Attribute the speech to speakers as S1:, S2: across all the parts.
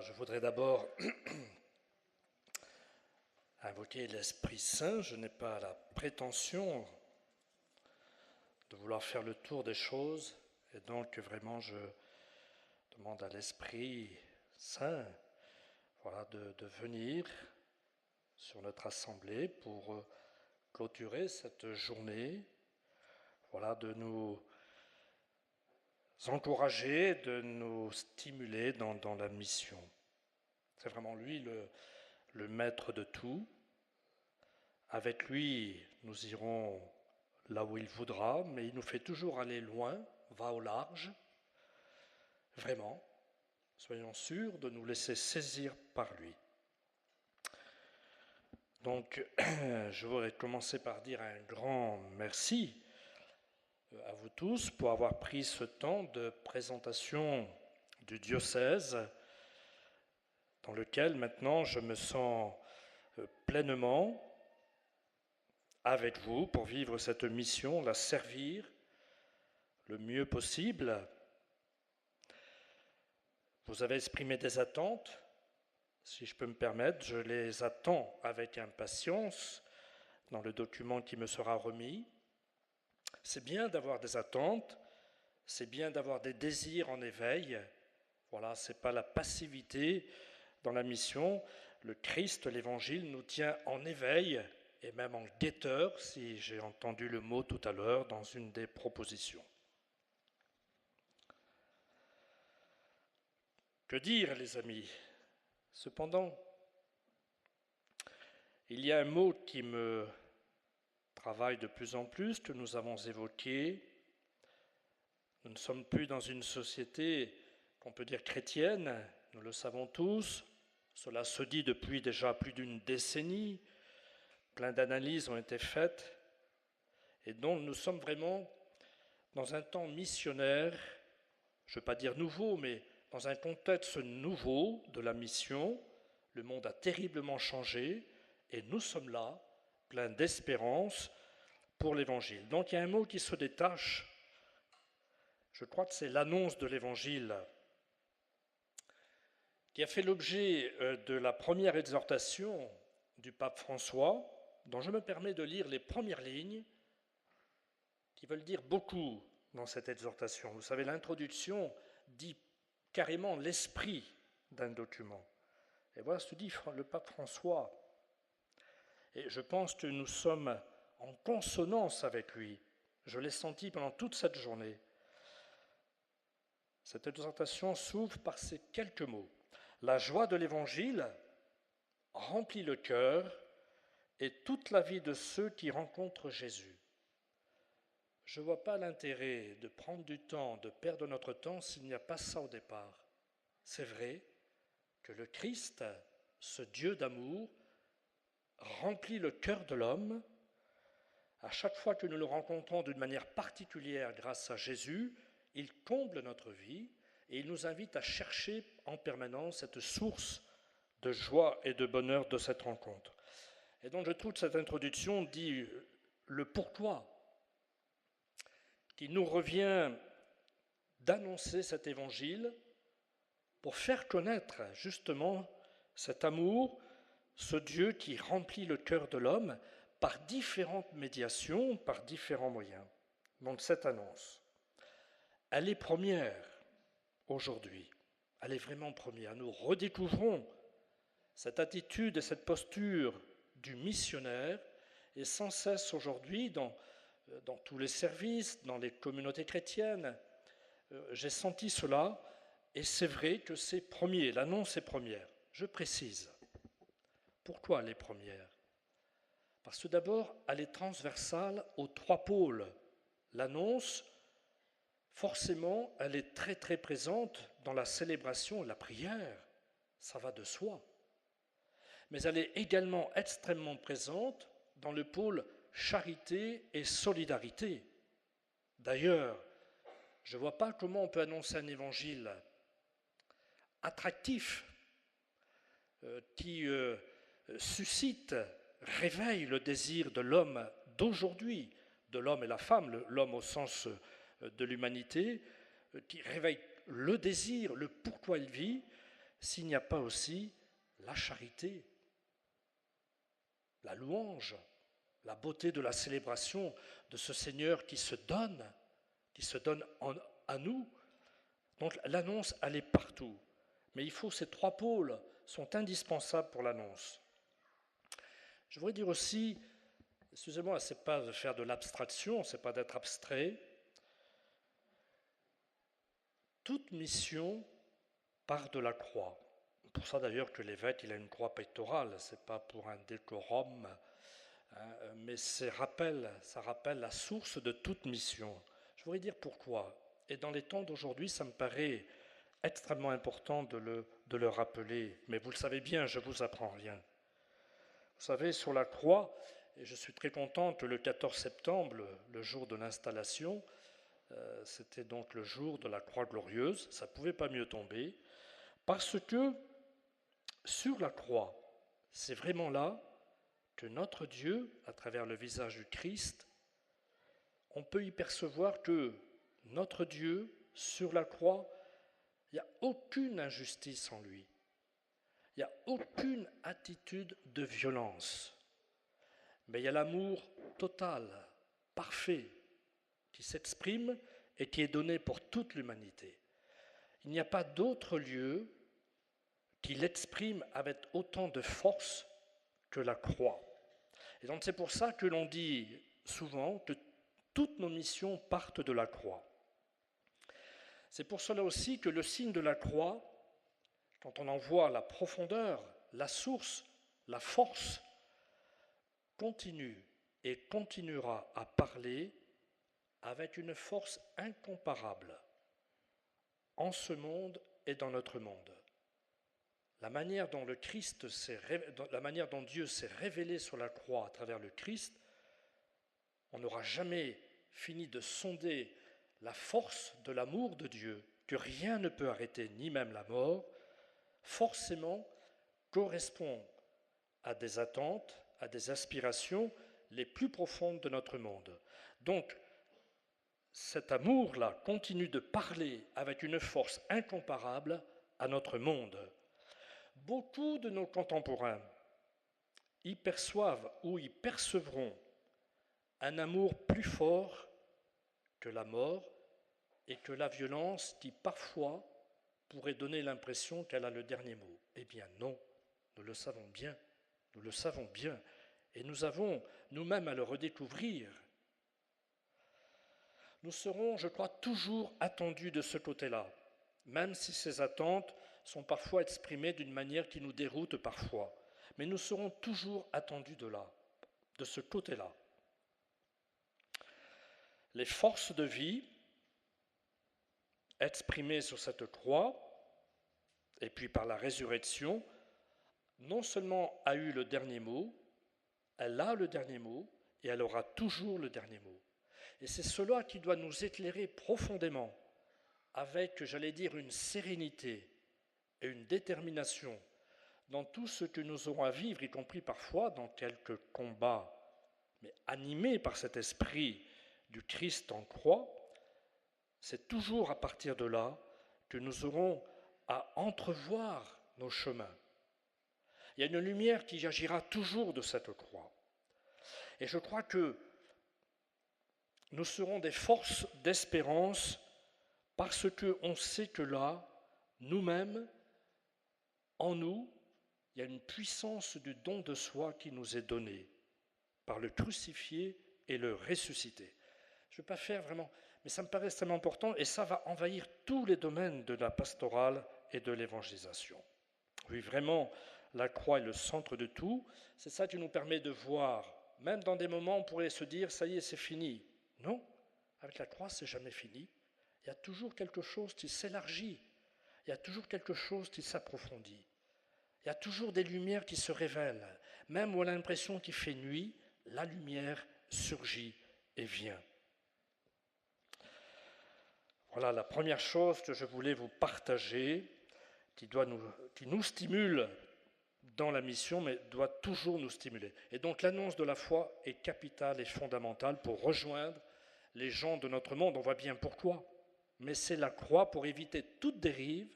S1: Je voudrais d'abord invoquer l'Esprit Saint. Je n'ai pas la prétention de vouloir faire le tour des choses, et donc vraiment je demande à l'Esprit Saint de venir sur notre assemblée pour clôturer cette journée, de nous encourager, de nous stimuler dans la mission. C'est vraiment lui le maître de tout. Avec lui, nous irons là où il voudra, mais il nous fait toujours aller loin, va au large. Vraiment, soyons sûrs de nous laisser saisir par lui. Donc, je voudrais commencer par dire un grand merci à vous tous pour avoir pris ce temps de présentation du diocèse dans lequel maintenant je me sens pleinement avec vous pour vivre cette mission, la servir le mieux possible. Vous avez exprimé des attentes, si je peux me permettre, je les attends avec impatience dans le document qui me sera remis. C'est bien d'avoir des attentes, c'est bien d'avoir des désirs en éveil. Voilà, c'est pas la passivité dans la mission. Le Christ, l'Évangile, nous tient en éveil et même en guetteur, si j'ai entendu le mot tout à l'heure dans une des propositions. Que dire, les amis? Cependant, il y a un mot qui me travaille de plus en plus, que nous avons évoqué. Nous ne sommes plus dans une société qu'on peut dire chrétienne, nous le savons tous. Cela se dit depuis déjà plus d'une décennie. Plein d'analyses ont été faites. Et donc nous sommes vraiment dans un temps missionnaire, je ne veux pas dire nouveau, mais dans un contexte nouveau de la mission. Le monde a terriblement changé et nous sommes là, pleins d'espérance pour l'Évangile. Donc il y a un mot qui se détache. Je crois que c'est l'annonce de l'Évangile qui a fait l'objet de la première exhortation du pape François, dont je me permets de lire les premières lignes qui veulent dire beaucoup dans cette exhortation. Vous savez, l'introduction dit carrément l'esprit d'un document. Et voilà ce que dit le pape François. Et je pense que nous sommes en consonance avec lui. Je l'ai senti pendant toute cette journée. Cette exhortation s'ouvre par ces quelques mots. La joie de l'Évangile remplit le cœur et toute la vie de ceux qui rencontrent Jésus. Je ne vois pas l'intérêt de prendre du temps, de perdre notre temps s'il n'y a pas ça au départ. C'est vrai que le Christ, ce Dieu d'amour, remplit le cœur de l'homme. À chaque fois que nous le rencontrons d'une manière particulière grâce à Jésus, il comble notre vie et il nous invite à chercher en permanence cette source de joie et de bonheur de cette rencontre. Et donc je trouve que cette introduction dit le pourquoi, qui nous revient d'annoncer cet évangile pour faire connaître justement cet amour, ce Dieu qui remplit le cœur de l'homme par différentes médiations, par différents moyens. Donc cette annonce, elle est première aujourd'hui, elle est vraiment première. Nous redécouvrons cette attitude et cette posture du missionnaire et sans cesse aujourd'hui dans tous les services, dans les communautés chrétiennes. J'ai senti cela et c'est vrai que c'est premier, l'annonce est première. Je précise. Pourquoi elle est première? Parce que d'abord, elle est transversale aux trois pôles. L'annonce, forcément, elle est très très présente dans la célébration et la prière. Ça va de soi. Mais elle est également extrêmement présente dans le pôle charité et solidarité. D'ailleurs, je ne vois pas comment on peut annoncer un évangile attractif qui suscite, réveille le désir de l'homme d'aujourd'hui, de l'homme et la femme, l'homme au sens de l'humanité, qui réveille le désir, le pourquoi il vit, s'il n'y a pas aussi la charité, la louange, la beauté de la célébration de ce Seigneur qui se donne à nous. Donc l'annonce, elle est partout. Mais il faut, ces trois pôles sont indispensables pour l'annonce. Je voudrais dire aussi, excusez-moi, ce n'est pas de faire de l'abstraction, ce n'est pas d'être abstrait. Toute mission part de la croix. C'est pour ça d'ailleurs que l'évêque il a une croix pectorale, ce n'est pas pour un décorum, mais ça rappelle la source de toute mission. Je voudrais dire pourquoi. Et dans les temps d'aujourd'hui, ça me paraît extrêmement important de le rappeler. Mais vous le savez bien, je ne vous apprends rien. Vous savez, sur la croix, et je suis très content que le 14 septembre, le jour de l'installation, c'était donc le jour de la croix glorieuse, ça ne pouvait pas mieux tomber, parce que sur la croix, c'est vraiment là que notre Dieu, à travers le visage du Christ, on peut y percevoir que notre Dieu, sur la croix, il n'y a aucune injustice en lui. Il n'y a aucune attitude de violence. Mais il y a l'amour total, parfait, qui s'exprime et qui est donné pour toute l'humanité. Il n'y a pas d'autre lieu qui l'exprime avec autant de force que la croix. Et donc c'est pour ça que l'on dit souvent que toutes nos missions partent de la croix. C'est pour cela aussi que le signe de la croix, quand on en voit la profondeur, la source, la force, continue et continuera à parler avec une force incomparable en ce monde et dans notre monde. La manière dont Dieu s'est révélé sur la croix à travers le Christ, on n'aura jamais fini de sonder la force de l'amour de Dieu, que rien ne peut arrêter, ni même la mort, forcément correspond à des attentes, à des aspirations les plus profondes de notre monde. Donc, cet amour-là continue de parler avec une force incomparable à notre monde. Beaucoup de nos contemporains y perçoivent ou y percevront un amour plus fort que la mort et que la violence qui parfois pourrait donner l'impression qu'elle a le dernier mot. Eh bien non, nous le savons bien, et nous avons nous-mêmes à le redécouvrir. Nous serons, je crois, toujours attendus de ce côté-là, même si ces attentes sont parfois exprimées d'une manière qui nous déroute parfois. Mais nous serons toujours attendus de ce côté-là. Les forces de vie exprimées sur cette croix, et puis par la résurrection, non seulement a eu le dernier mot, elle a le dernier mot, et elle aura toujours le dernier mot. Et c'est cela qui doit nous éclairer profondément, avec, j'allais dire, une sérénité et une détermination dans tout ce que nous aurons à vivre, y compris parfois dans quelques combats, mais animés par cet esprit du Christ en croix. C'est toujours à partir de là que nous aurons à entrevoir nos chemins. Il y a une lumière qui agira toujours de cette croix. Et je crois que nous serons des forces d'espérance parce qu'on sait que là, nous-mêmes, en nous, il y a une puissance du don de soi qui nous est donnée par le crucifié et le ressuscité. Je ne vais pas faire vraiment, mais ça me paraît extrêmement important et ça va envahir tous les domaines de la pastorale et de l'évangélisation. Oui, vraiment, la croix est le centre de tout. C'est ça qui nous permet de voir, même dans des moments où on pourrait se dire, ça y est, c'est fini. Non, avec la croix, c'est jamais fini. Il y a toujours quelque chose qui s'élargit. Il y a toujours quelque chose qui s'approfondit. Il y a toujours des lumières qui se révèlent. Même où on a l'impression qu'il fait nuit, la lumière surgit et vient. Voilà la première chose que je voulais vous partager, qui nous stimule dans la mission, mais doit toujours nous stimuler. Et donc l'annonce de la foi est capitale et fondamentale pour rejoindre les gens de notre monde. On voit bien pourquoi. Mais c'est la croix pour éviter toute dérive,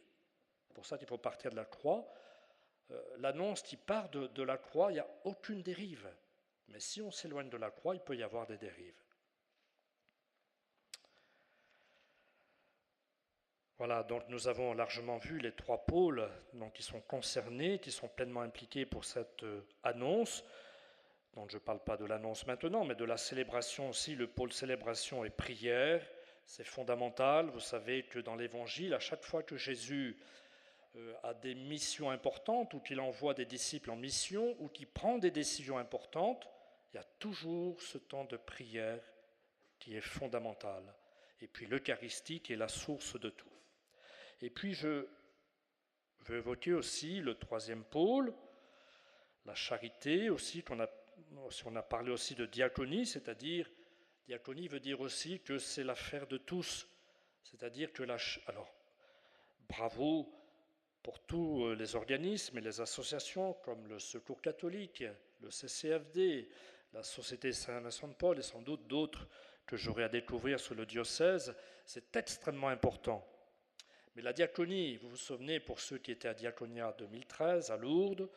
S1: C'est pour ça qu'il faut partir de la croix. L'annonce qui part de la croix, il n'y a aucune dérive. Mais si on s'éloigne de la croix, il peut y avoir des dérives. Voilà, donc nous avons largement vu les trois pôles donc, qui sont concernés, qui sont pleinement impliqués pour cette annonce. Donc je ne parle pas de l'annonce maintenant, mais de la célébration aussi. Le pôle célébration et prière, c'est fondamental. Vous savez que dans l'Évangile, à chaque fois que Jésus a des missions importantes, ou qu'il envoie des disciples en mission, ou qu'il prend des décisions importantes, il y a toujours ce temps de prière qui est fondamental. Et puis l'Eucharistie qui est la source de tout. Et puis je veux évoquer aussi le troisième pôle, la charité aussi, on a parlé aussi de diaconie, c'est-à-dire, diaconie veut dire aussi que c'est l'affaire de tous, c'est-à-dire que alors, bravo pour tous les organismes et les associations comme le Secours catholique, le CCFD, la Société Saint-Vincent de Paul et sans doute d'autres que j'aurai à découvrir sur le diocèse, c'est extrêmement important. Mais la diaconie, vous vous souvenez, pour ceux qui étaient à Diaconia 2013 à Lourdes,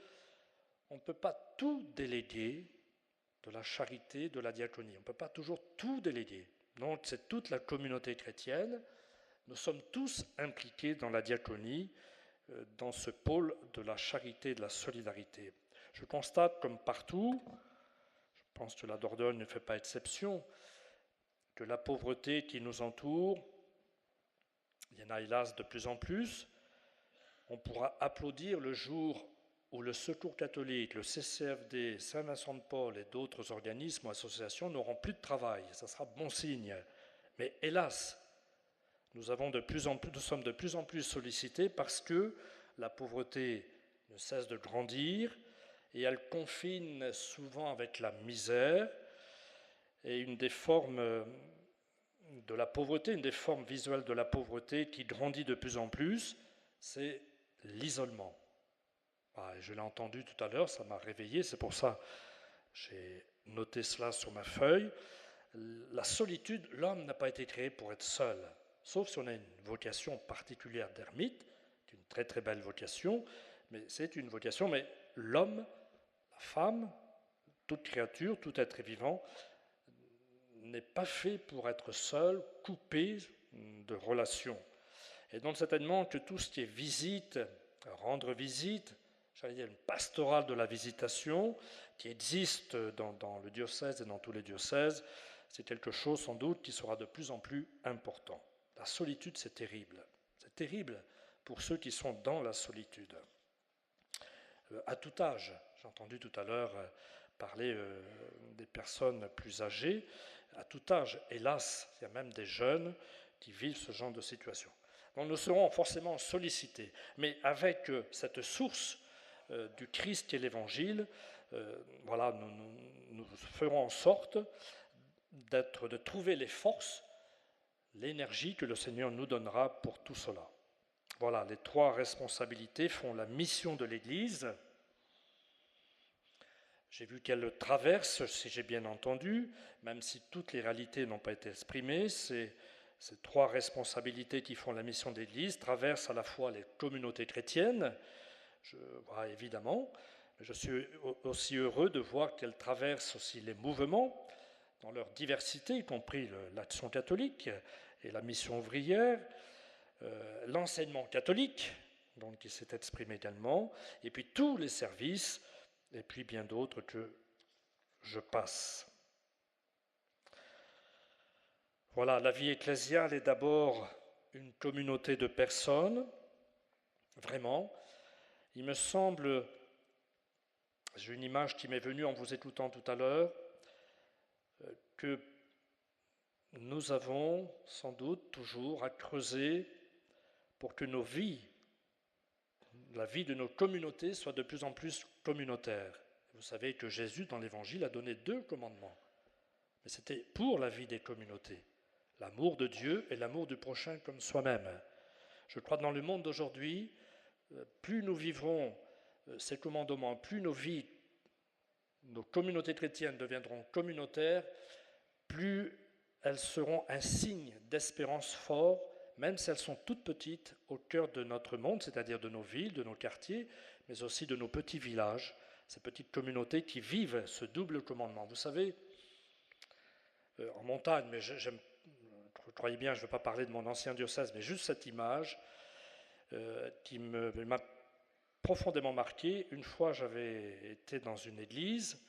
S1: on ne peut pas tout déléguer de la charité, de la diaconie. On ne peut pas toujours tout déléguer. Donc c'est toute la communauté chrétienne. Nous sommes tous impliqués dans la diaconie, dans ce pôle de la charité et de la solidarité. Je constate, comme partout, je pense que la Dordogne ne fait pas exception, que la pauvreté qui nous entoure, il y en a hélas de plus en plus. On pourra applaudir le jour où le Secours catholique, le CCFD, Saint-Vincent de Paul et d'autres organismes ou associations n'auront plus de travail. Ça sera bon signe. Mais hélas, nous sommes de plus en plus sollicités parce que la pauvreté ne cesse de grandir et elle confine souvent avec la misère. Et une des formes de la pauvreté, une des formes visuelles de la pauvreté qui grandit de plus en plus, c'est l'isolement. Je l'ai entendu tout à l'heure, ça m'a réveillé, c'est pour ça que j'ai noté cela sur ma feuille. La solitude, l'homme n'a pas été créé pour être seul, sauf si on a une vocation particulière d'ermite, qui est une très très belle vocation, mais c'est une vocation, mais l'homme, la femme, toute créature, tout être vivant, n'est pas fait pour être seul, coupé de relations. Et donc certainement que tout ce qui est visite, rendre visite, j'allais dire une pastorale de la visitation, qui existe dans le diocèse et dans tous les diocèses, c'est quelque chose sans doute qui sera de plus en plus important. La solitude, c'est terrible. C'est terrible pour ceux qui sont dans la solitude. À tout âge, j'ai entendu tout à l'heure parler des personnes plus âgées, à tout âge, hélas, il y a même des jeunes qui vivent ce genre de situation. Donc nous serons forcément sollicités, mais avec cette source du Christ et l'Évangile, voilà, nous ferons en sorte de trouver les forces, l'énergie que le Seigneur nous donnera pour tout cela. Voilà, les trois responsabilités font la mission de l'Église. J'ai vu qu'elle traverse, si j'ai bien entendu, même si toutes les réalités n'ont pas été exprimées, ces trois responsabilités qui font la mission de l'Église traversent à la fois les communautés chrétiennes, évidemment, mais je suis aussi heureux de voir qu'elle traverse aussi les mouvements dans leur diversité, y compris l'action catholique et la mission ouvrière, l'enseignement catholique, donc qui s'est exprimé également, et puis tous les services, et puis bien d'autres que je passe. Voilà, la vie ecclésiale est d'abord une communauté de personnes, vraiment. Il me semble, j'ai une image qui m'est venue en vous écoutant tout à l'heure, que nous avons sans doute toujours à creuser pour que nos vies, la vie de nos communautés soit de plus en plus communautaire. Vous savez que Jésus, dans l'Évangile, a donné 2 commandements. Mais c'était pour la vie des communautés. L'amour de Dieu et l'amour du prochain comme soi-même. Je crois que dans le monde d'aujourd'hui, plus nous vivrons ces commandements, plus nos vies, nos communautés chrétiennes deviendront communautaires, plus elles seront un signe d'espérance fort, même si elles sont toutes petites, au cœur de notre monde, c'est-à-dire de nos villes, de nos quartiers, mais aussi de nos petits villages, ces petites communautés qui vivent ce double commandement. Vous savez, en montagne, mais croyez bien, je ne veux pas parler de mon ancien diocèse, mais juste cette image qui m'a profondément marqué. Une fois, j'avais été dans une église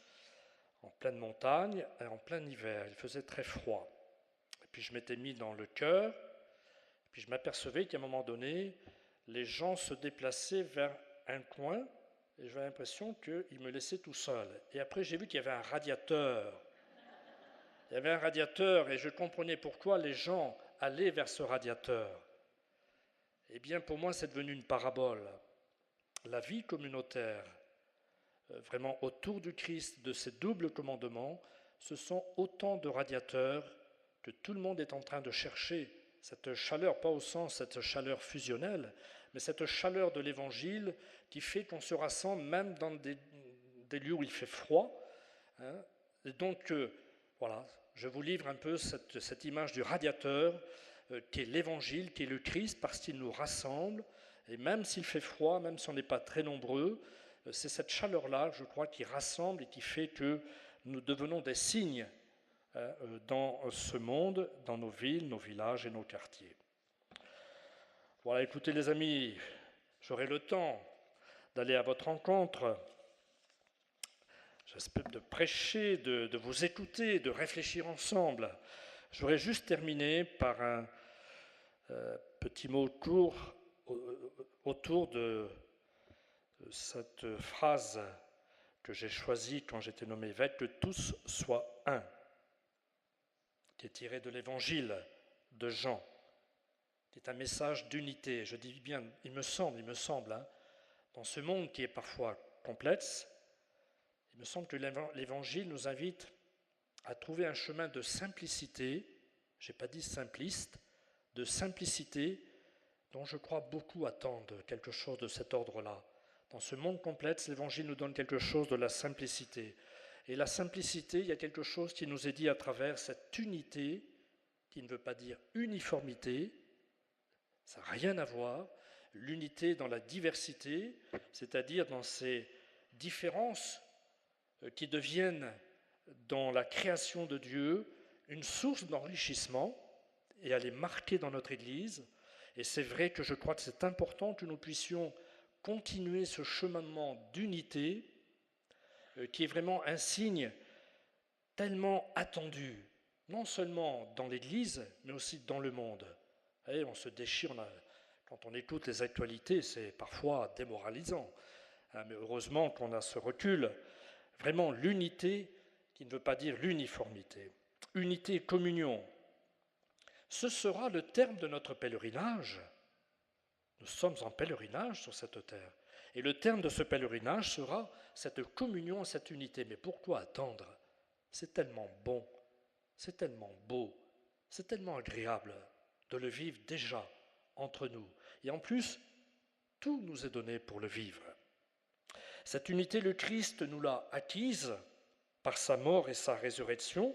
S1: en pleine montagne, et en plein hiver. Il faisait très froid. Et puis je m'étais mis dans le chœur, et puis je m'apercevais qu'à un moment donné, les gens se déplaçaient vers un coin, et j'avais l'impression qu'ils me laissaient tout seul. Et après, j'ai vu qu'il y avait un radiateur. Il y avait un radiateur, et je comprenais pourquoi les gens allaient vers ce radiateur. Eh bien, pour moi, c'est devenu une parabole. La vie communautaire, vraiment autour du Christ, de ces doubles commandements, ce sont autant de radiateurs que tout le monde est en train de chercher. Cette chaleur, pas au sens cette chaleur fusionnelle, mais cette chaleur de l'Évangile qui fait qu'on se rassemble même dans des lieux où il fait froid. Et donc, voilà, je vous livre un peu cette image du radiateur qui est l'Évangile, qui est le Christ, parce qu'il nous rassemble. Et même s'il fait froid, même si on n'est pas très nombreux, c'est cette chaleur-là, je crois, qui rassemble et qui fait que nous devenons des signes dans ce monde, dans nos villes, nos villages et nos quartiers. Voilà, écoutez les amis, j'aurai le temps d'aller à votre rencontre. J'espère de prêcher, de vous écouter, de réfléchir ensemble. Je voudrais juste terminer par un petit mot court autour de cette phrase que j'ai choisie quand j'étais nommé évêque, que tous soient un, qui est tirée de l'évangile de Jean, qui est un message d'unité. Je dis bien, il me semble, dans ce monde qui est parfois complexe, il me semble que l'évangile nous invite à trouver un chemin de simplicité, je n'ai pas dit simpliste, de simplicité dont je crois beaucoup attendent quelque chose de cet ordre-là. Dans ce monde complexe, l'Évangile nous donne quelque chose de la simplicité. Et la simplicité, il y a quelque chose qui nous est dit à travers cette unité, qui ne veut pas dire uniformité, ça n'a rien à voir. L'unité dans la diversité, c'est-à-dire dans ces différences qui deviennent, dans la création de Dieu, une source d'enrichissement, et elle est marquée dans notre Église. Et c'est vrai que je crois que c'est important que nous puissions continuer ce cheminement d'unité qui est vraiment un signe tellement attendu, non seulement dans l'Église, mais aussi dans le monde. Et on se déchire, quand on écoute les actualités, c'est parfois démoralisant. Mais heureusement qu'on a ce recul. Vraiment l'unité qui ne veut pas dire l'uniformité. Unité et communion. Ce sera le terme de notre pèlerinage. Nous sommes en pèlerinage sur cette terre. Et le terme de ce pèlerinage sera cette communion, cette unité. Mais pourquoi attendre? C'est tellement bon, c'est tellement beau, c'est tellement agréable de le vivre déjà entre nous. Et en plus, tout nous est donné pour le vivre. Cette unité, le Christ nous l'a acquise par sa mort et sa résurrection,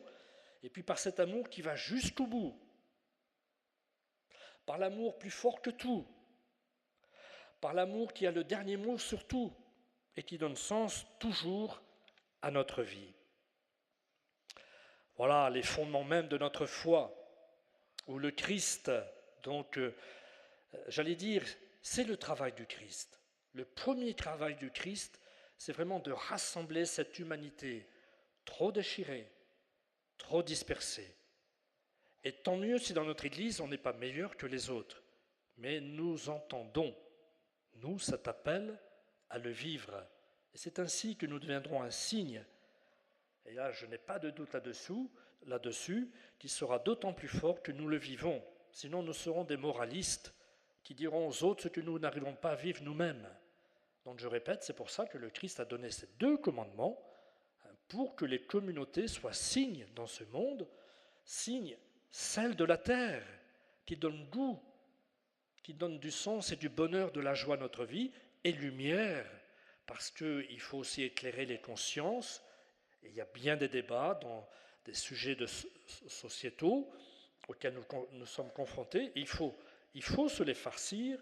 S1: et puis par cet amour qui va jusqu'au bout, par l'amour plus fort que tout, par l'amour qui a le dernier mot sur tout et qui donne sens toujours à notre vie. Voilà les fondements même de notre foi, où le Christ, donc, j'allais dire, c'est le travail du Christ. Le premier travail du Christ, c'est vraiment de rassembler cette humanité trop déchirée, trop dispersée. Et tant mieux si dans notre Église, on n'est pas meilleur que les autres. Mais nous entendons, nous, cet appel à le vivre. Et c'est ainsi que nous deviendrons un signe. Et là, je n'ai pas de doute là-dessus, qui sera d'autant plus fort que nous le vivons. Sinon, nous serons des moralistes qui diront aux autres ce que nous n'arrivons pas à vivre nous-mêmes. Donc je répète, c'est pour ça que le Christ a donné ces deux commandements, pour que les communautés soient signes dans ce monde, signes, celles de la terre, qui donnent goût, qui donnent du sens et du bonheur, de la joie à notre vie, et lumière, parce qu'il faut aussi éclairer les consciences, et il y a bien des débats dans des sujets sociétaux auxquels nous sommes confrontés, et il faut Il faut se les farcir,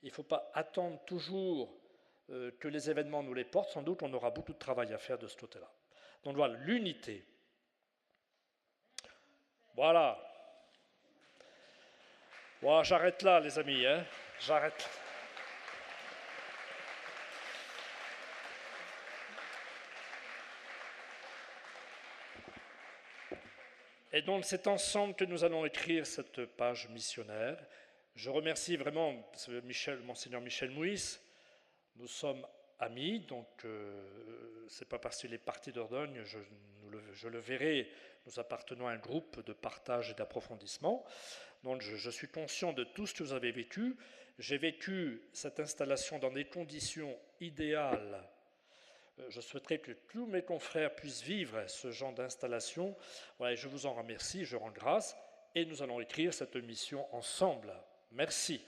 S1: il ne faut pas attendre toujours que les événements nous les portent. Sans doute, on aura beaucoup de travail à faire de ce côté-là. Donc voilà, l'unité. Voilà. Bon, j'arrête là, les amis. Hein, j'arrête. Et donc, c'est ensemble que nous allons écrire cette page missionnaire. Je remercie vraiment Monseigneur Michel Mouis. Nous sommes amis, donc ce n'est pas parce qu'il est parti d'Ordogne, je le verrai, nous appartenons à un groupe de partage et d'approfondissement. Donc je suis conscient de tout ce que vous avez vécu. J'ai vécu cette installation dans des conditions idéales. Je souhaiterais que tous mes confrères puissent vivre ce genre d'installation. Voilà, je vous en remercie, je rends grâce, et nous allons écrire cette mission ensemble. Merci.